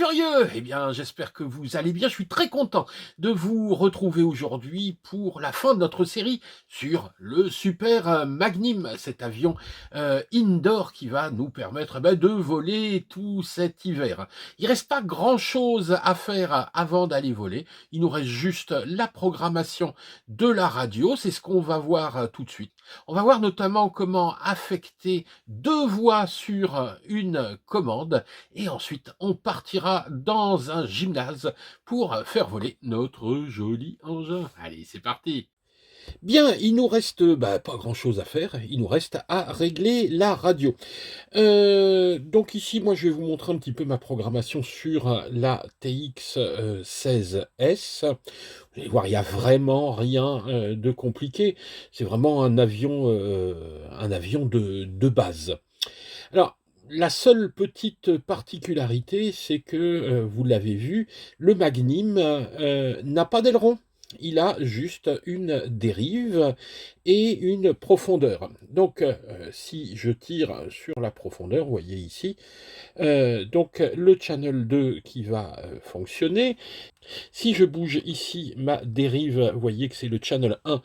furieux! Eh bien, j'espère que vous allez bien. Je suis très content de vous retrouver aujourd'hui pour la fin de notre série sur le Super Magnum, cet avion indoor qui va nous permettre de voler tout cet hiver. Il reste pas grand-chose à faire avant d'aller voler. Il nous reste juste la programmation de la radio. C'est ce qu'on va voir tout de suite. On va voir notamment comment affecter deux voix sur une commande. Et ensuite, on partira dans un gymnase pour faire voler notre joli engin. Allez, c'est parti! Bien, il nous reste pas grand-chose à faire, il nous reste à régler la radio. Donc ici, moi, je vais vous montrer un petit peu ma programmation sur la TX 16S. Vous allez voir, il n'y a vraiment rien de compliqué. C'est vraiment un avion de base. Alors, la seule petite particularité, c'est que, vous l'avez vu, le Magnum, n'a pas d'aileron. Il a juste une dérive et une profondeur. Donc, si je tire sur la profondeur, vous voyez ici, donc le channel 2 qui va, fonctionner. Si je bouge ici ma dérive, vous voyez que c'est le channel 1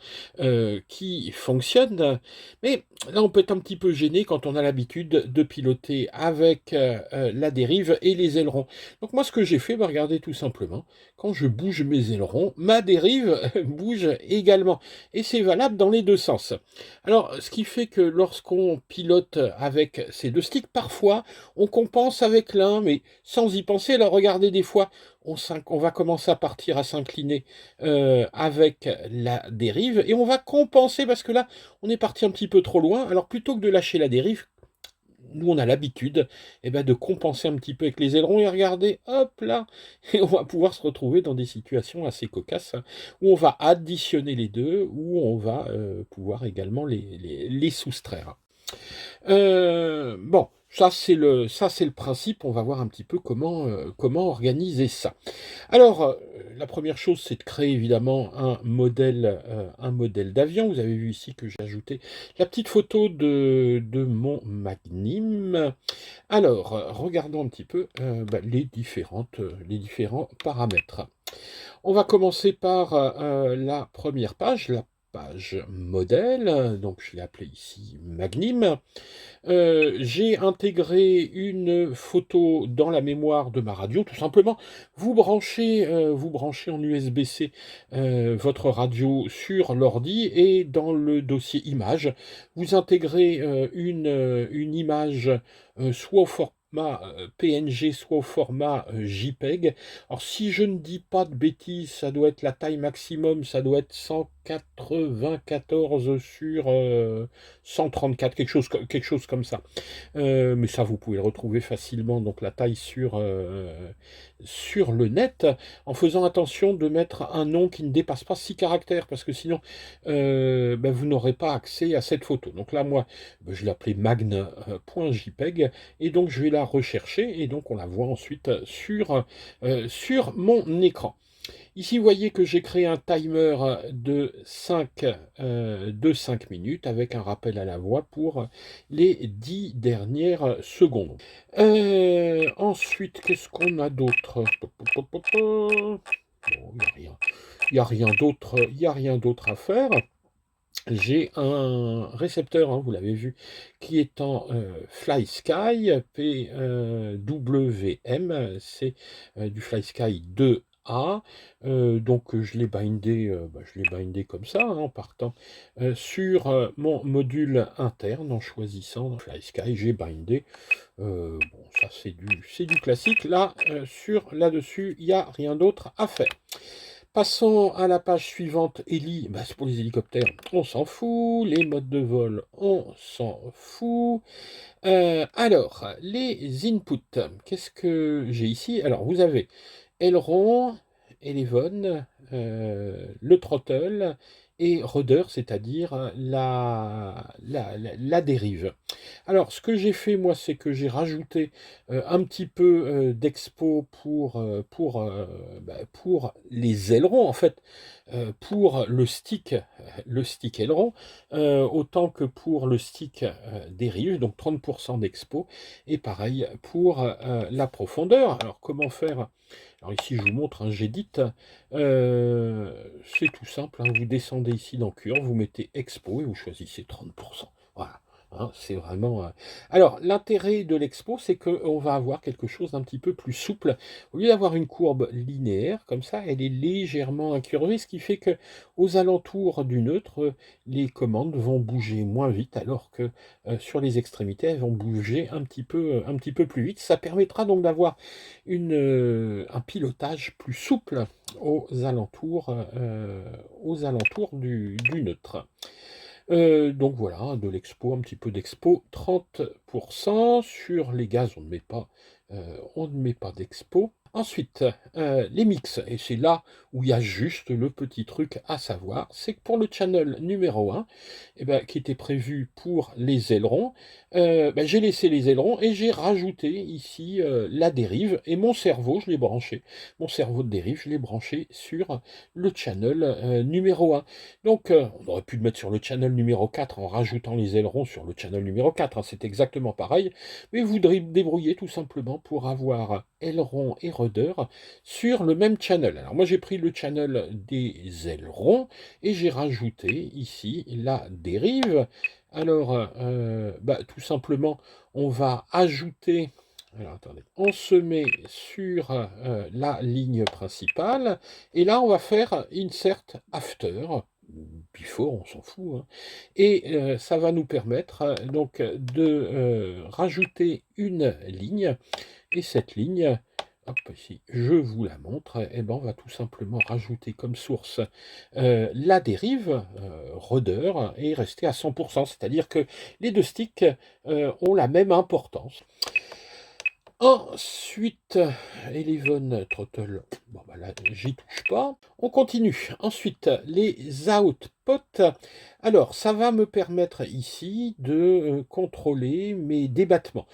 qui fonctionne, mais là on peut être un petit peu gêné quand on a l'habitude de piloter avec la dérive et les ailerons. Donc moi ce que j'ai fait, regardez tout simplement, quand je bouge mes ailerons, ma dérive bouge également, et c'est valable dans les deux sens. Alors ce qui fait que lorsqu'on pilote avec ces deux sticks, parfois on compense avec l'un, mais sans y penser. Alors regardez, des fois on va commencer à partir à s'incliner avec la dérive, et on va compenser parce que là, on est parti un petit peu trop loin. Alors plutôt que de lâcher la dérive, nous on a l'habitude de compenser un petit peu avec les ailerons, et regardez, hop là, et on va pouvoir se retrouver dans des situations assez cocasses, hein, où on va additionner les deux, où on va pouvoir également les soustraire. Bon, ça c'est le principe. On va voir un petit peu comment organiser ça. Alors, la première chose, c'est de créer évidemment un modèle d'avion. Vous avez vu ici que j'ai ajouté la petite photo de mon Magnum. Alors, regardons un petit peu les différents paramètres. On va commencer par la première page, la page modèle. Donc, je l'ai appelé ici Magnum. J'ai intégré une photo dans la mémoire de ma radio. Tout simplement, vous branchez en USB-C votre radio sur l'ordi, et dans le dossier images, vous intégrez une image soit au format PNG, soit au format JPEG. Alors si je ne dis pas de bêtises, ça doit être la taille maximum, ça doit être 194 sur 134, quelque chose comme ça. Mais ça, vous pouvez le retrouver facilement, donc la taille sur le net, en faisant attention de mettre un nom qui ne dépasse pas 6 caractères, parce que sinon, vous n'aurez pas accès à cette photo. Donc là, moi, je l'ai appelée magne.jpeg, et donc je vais la rechercher, et donc on la voit ensuite sur mon écran. Ici, vous voyez que j'ai créé un timer de 5 minutes, avec un rappel à la voix pour les 10 dernières secondes. Ensuite, qu'est-ce qu'on a d'autre? Bon, il n'y a rien d'autre, à faire. J'ai un récepteur, hein, vous l'avez vu, qui est en FlySky PWM, c'est du FlySky 2A. Donc je l'ai bindé comme ça, hein, en partant sur mon module interne, en choisissant FlySky, j'ai bindé. Bon, ça c'est du classique. Là-dessus, il n'y a rien d'autre à faire. Passons à la page suivante, Heli, c'est pour les hélicoptères, on s'en fout. Les modes de vol, on s'en fout. Alors, les inputs, qu'est-ce que j'ai ici? Alors, vous avez aileron, elevon, le throttle et rudder, c'est-à-dire la dérive. Alors, ce que j'ai fait, moi, c'est que j'ai rajouté un petit peu d'expo pour les ailerons, en fait, pour le stick aileron, autant que pour le stick dérive, donc 30% d'expo, et pareil pour la profondeur. Alors, comment faire? Alors ici, je vous montre, hein, j'édite. C'est tout simple, hein, vous descendez ici dans Curve, vous mettez Expo et vous choisissez 30%. Voilà. Hein, c'est vraiment. Alors, l'intérêt de l'expo, c'est qu'on va avoir quelque chose d'un petit peu plus souple. Au lieu d'avoir une courbe linéaire, comme ça, elle est légèrement incurvée, ce qui fait que aux alentours du neutre, les commandes vont bouger moins vite, alors que sur les extrémités, elles vont bouger un petit peu plus vite. Ça permettra donc d'avoir un pilotage plus souple aux alentours du neutre. Donc voilà, de l'expo, un petit peu d'expo, 30%. Sur les gaz, on ne met pas d'expo. Ensuite, les mix, et c'est là où il y a juste le petit truc à savoir, c'est que pour le channel numéro 1, qui était prévu pour les ailerons, j'ai laissé les ailerons et j'ai rajouté ici la dérive, et mon cerveau, je l'ai branché, mon cerveau de dérive, je l'ai branché sur le channel numéro 1. Donc, on aurait pu le mettre sur le channel numéro 4 en rajoutant les ailerons sur le channel numéro 4, hein, c'est exactement pareil, mais vous débrouillez tout simplement pour avoir aileron et rudder sur le même channel. Alors moi j'ai pris le channel des ailerons et j'ai rajouté ici la dérive. Alors, tout simplement, on va ajouter. Alors attendez, on se met sur la ligne principale et là on va faire insert after, before, on s'en fout, hein. Et ça va nous permettre donc de rajouter une ligne, et cette ligne, hop, ici, je vous la montre, et ben on va tout simplement rajouter comme source la dérive, rudder, et rester à 100%, c'est-à-dire que les deux sticks ont la même importance. Ensuite, Eleven Throttle, bon bah là j'y touche pas. On continue. Ensuite, les outputs. Alors, ça va me permettre ici de contrôler mes débattements.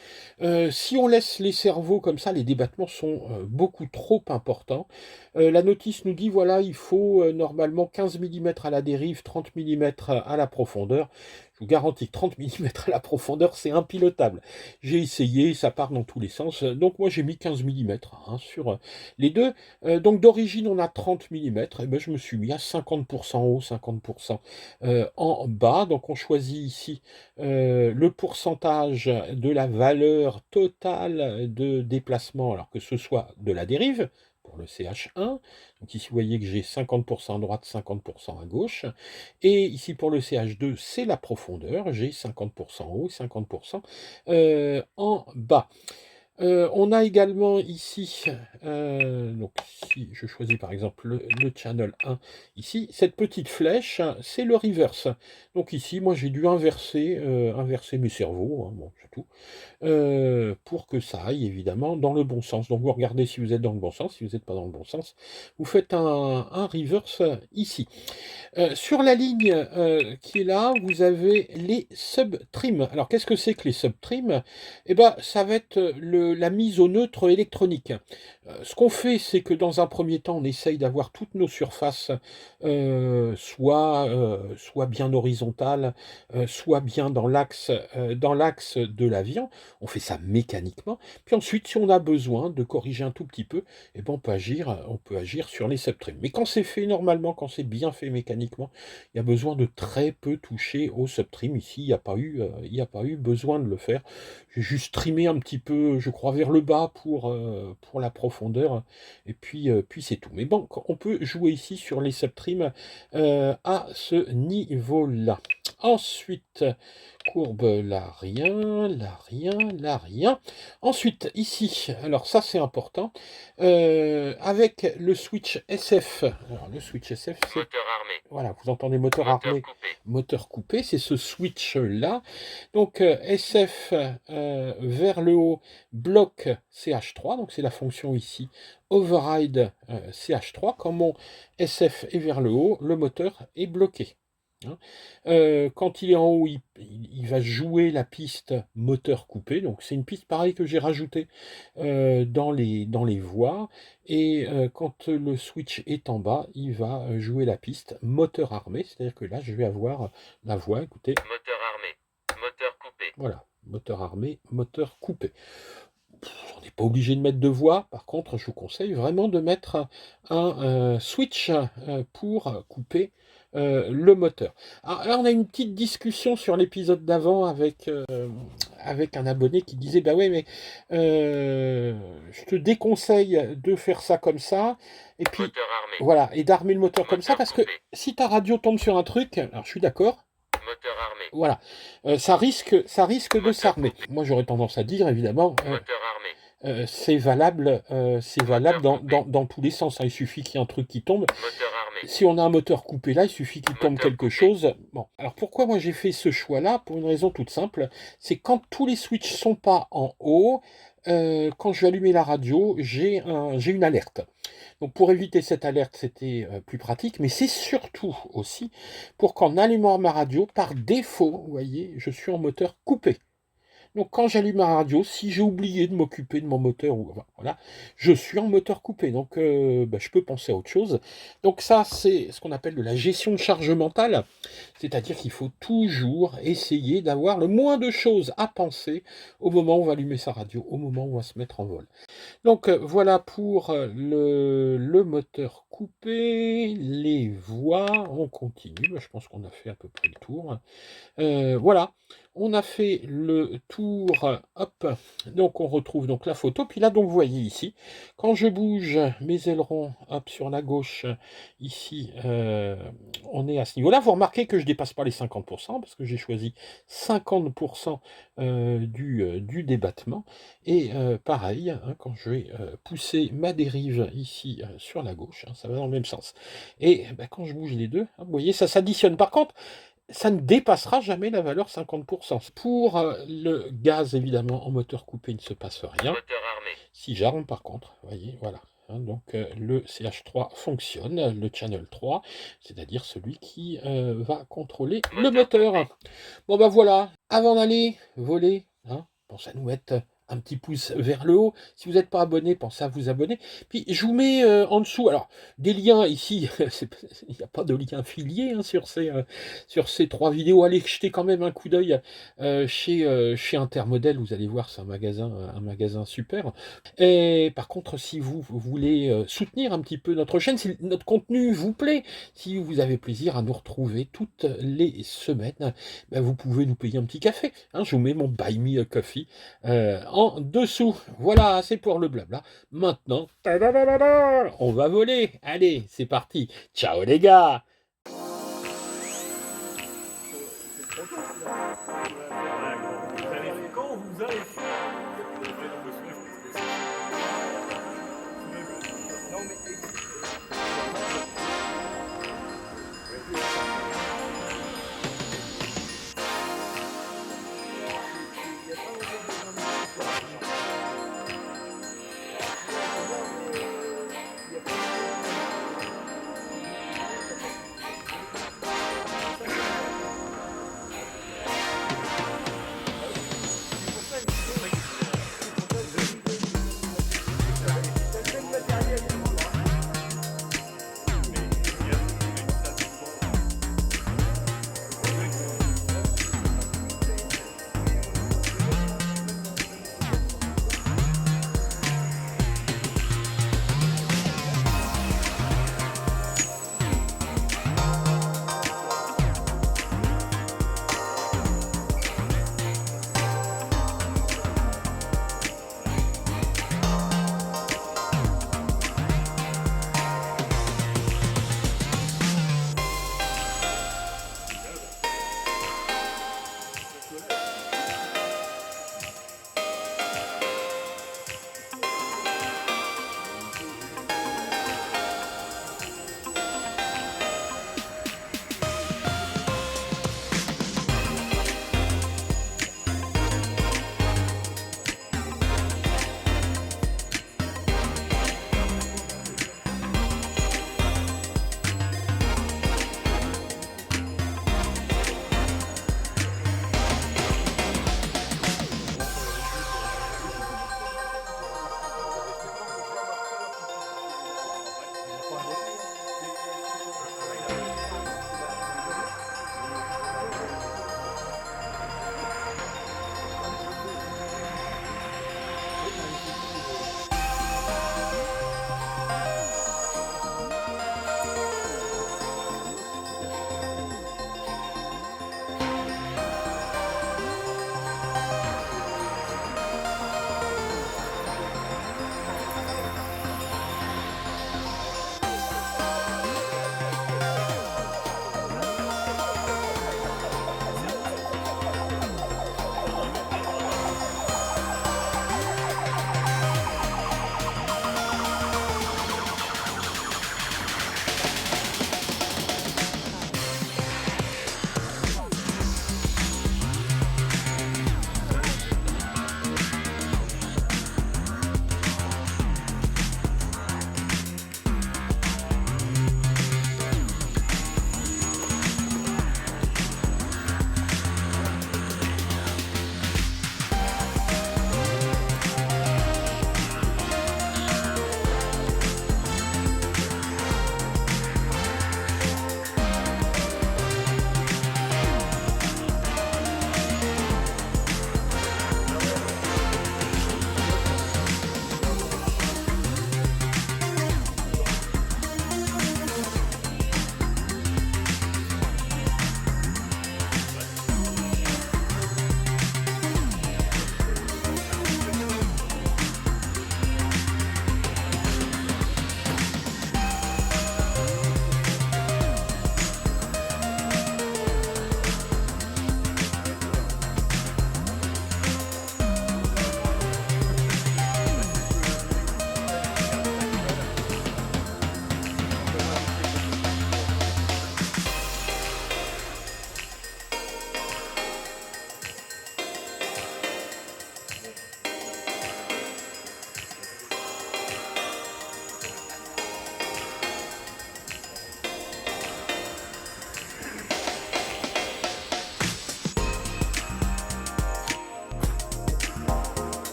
Si on laisse les cerveaux comme ça, les débattements sont beaucoup trop importants. La notice nous dit, voilà, il faut normalement 15 mm à la dérive, 30 mm à la profondeur. Je vous garantis que 30 mm à la profondeur, c'est impilotable. J'ai essayé, ça part dans tous les sens. Donc moi, j'ai mis 15 mm sur les deux. Donc d'origine, on a 30 mm. Et ben, je me suis mis à 50% haut, 50% en bas. Donc on choisit ici le pourcentage de la valeur totale de déplacement, alors que ce soit de la dérive, pour le CH1. Donc ici, vous voyez que j'ai 50% à droite, 50% à gauche. Et ici, pour le CH2, c'est la profondeur. J'ai 50% en haut, 50% en bas. On a également ici, donc si je choisis par exemple le channel 1, ici, cette petite flèche, c'est le reverse. Donc ici, moi j'ai dû inverser mes cerveaux, hein, bon, c'est tout, pour que ça aille évidemment dans le bon sens. Donc vous regardez si vous êtes dans le bon sens, si vous n'êtes pas dans le bon sens, vous faites un reverse ici. Sur la ligne qui est là, vous avez les subtrims. Alors, qu'est-ce que c'est que les subtrims? Eh ben, ça va être la mise au neutre électronique. Ce qu'on fait, c'est que dans un premier temps, on essaye d'avoir toutes nos surfaces soit bien horizontales, soit bien dans l'axe de l'avion. On fait ça mécaniquement. Puis ensuite, si on a besoin de corriger un tout petit peu, eh ben, on peut agir sur les subtrims. Mais quand c'est fait normalement, quand c'est bien fait mécaniquement, il y a besoin de très peu toucher au subtrim. Ici, il n'y a pas eu besoin de le faire. J'ai juste trimé un petit peu, je crois, vers le bas pour la profondeur. Et puis c'est tout. Mais bon, on peut jouer ici sur les subtrims à ce niveau-là. Ensuite, courbe, là rien, là rien, là rien. Ensuite, ici, alors ça c'est important, avec le switch SF. Alors le switch SF, c'est... Moteur armé. Voilà, vous entendez moteur armé, coupé. Moteur coupé, c'est ce switch-là. Donc SF vers le haut, bloc CH3, donc c'est la fonction ici, override CH3. Quand mon SF est vers le haut, le moteur est bloqué. hein. Quand il est en haut, il va jouer la piste moteur coupé. Donc c'est une piste pareille que j'ai rajoutée dans les voix. Et quand le switch est en bas, il va jouer la piste moteur armé. C'est-à-dire que là, je vais avoir la voix, écoutez. Moteur armé, moteur coupé. Voilà, moteur armé, moteur coupé. On n'est pas obligé de mettre de voix. Par contre, je vous conseille vraiment de mettre un switch pour couper le moteur. Alors là, on a une petite discussion sur l'épisode d'avant avec un abonné qui disait bah ouais, mais je te déconseille de faire ça comme ça. Et puis Moteur armé, voilà, et d'armer le moteur comme ça, moteur parce que coupé. si ta radio tombe sur un truc, alors je suis d'accord. Moteur armé, Voilà, ça risque de Moteur s'armer. coupé. Moi, j'aurais tendance à dire, évidemment, moteur armé, c'est valable Moteur coupé. dans tous les sens, hein. Il suffit qu'il y ait un truc qui tombe. moteur armé, Si on a un moteur coupé là, il suffit qu'il tombe Moteur quelque coupé. chose. Bon, alors pourquoi moi j'ai fait ce choix-là? Pour une raison toute simple, c'est quand tous les switches sont pas en haut, quand je vais allumer la radio, j'ai une alerte. Donc pour éviter cette alerte, c'était plus pratique, mais c'est surtout aussi pour qu'en allumant ma radio, par défaut, vous voyez, je suis en moteur coupé. Donc quand j'allume ma radio, si j'ai oublié de m'occuper de mon moteur, ou enfin, voilà, je suis en moteur coupé, donc je peux penser à autre chose. Donc ça, c'est ce qu'on appelle de la gestion de charge mentale, c'est-à-dire qu'il faut toujours essayer d'avoir le moins de choses à penser au moment où on va allumer sa radio, au moment où on va se mettre en vol. Donc voilà pour le moteur coupé, les voix, on continue, je pense qu'on a fait à peu près le tour. Voilà, on a fait le tour, hop, donc on retrouve donc la photo, puis là donc vous voyez ici, quand je bouge mes ailerons, hop, sur la gauche, ici, on est à ce niveau-là, vous remarquez que je dépasse pas les 50%, parce que j'ai choisi 50% du débattement, et pareil, hein, quand je vais pousser ma dérive ici sur la gauche, hein, ça va dans le même sens, et quand je bouge les deux, hein, vous voyez, ça s'additionne. Par contre, ça ne dépassera jamais la valeur 50%. Pour le gaz, évidemment, en moteur coupé, il ne se passe rien. Moteur armé, Si j'arme, par contre, vous voyez, voilà. Hein, donc le CH3 fonctionne, le channel 3, c'est-à-dire celui qui va contrôler le Moteur moteur. Bon ben voilà, avant d'aller voler, hein, pensez à nous mettre un petit pouce vers le haut. Si vous n'êtes pas abonné, pensez à vous abonner. Puis je vous mets en dessous, alors des liens ici, il n'y a pas de lien affilié hein, sur ces 3 vidéos. Allez jeter quand même un coup d'œil chez Intermodel, vous allez voir, c'est un magasin super. Et par contre, si vous voulez soutenir un petit peu notre chaîne, si notre contenu vous plaît, si vous avez plaisir à nous retrouver toutes les semaines, vous pouvez nous payer un petit café. Hein, je vous mets mon Buy Me a Coffee en dessous. Voilà, c'est pour le blabla. Maintenant, on va voler. Allez, c'est parti. Ciao les gars. Quand vous allez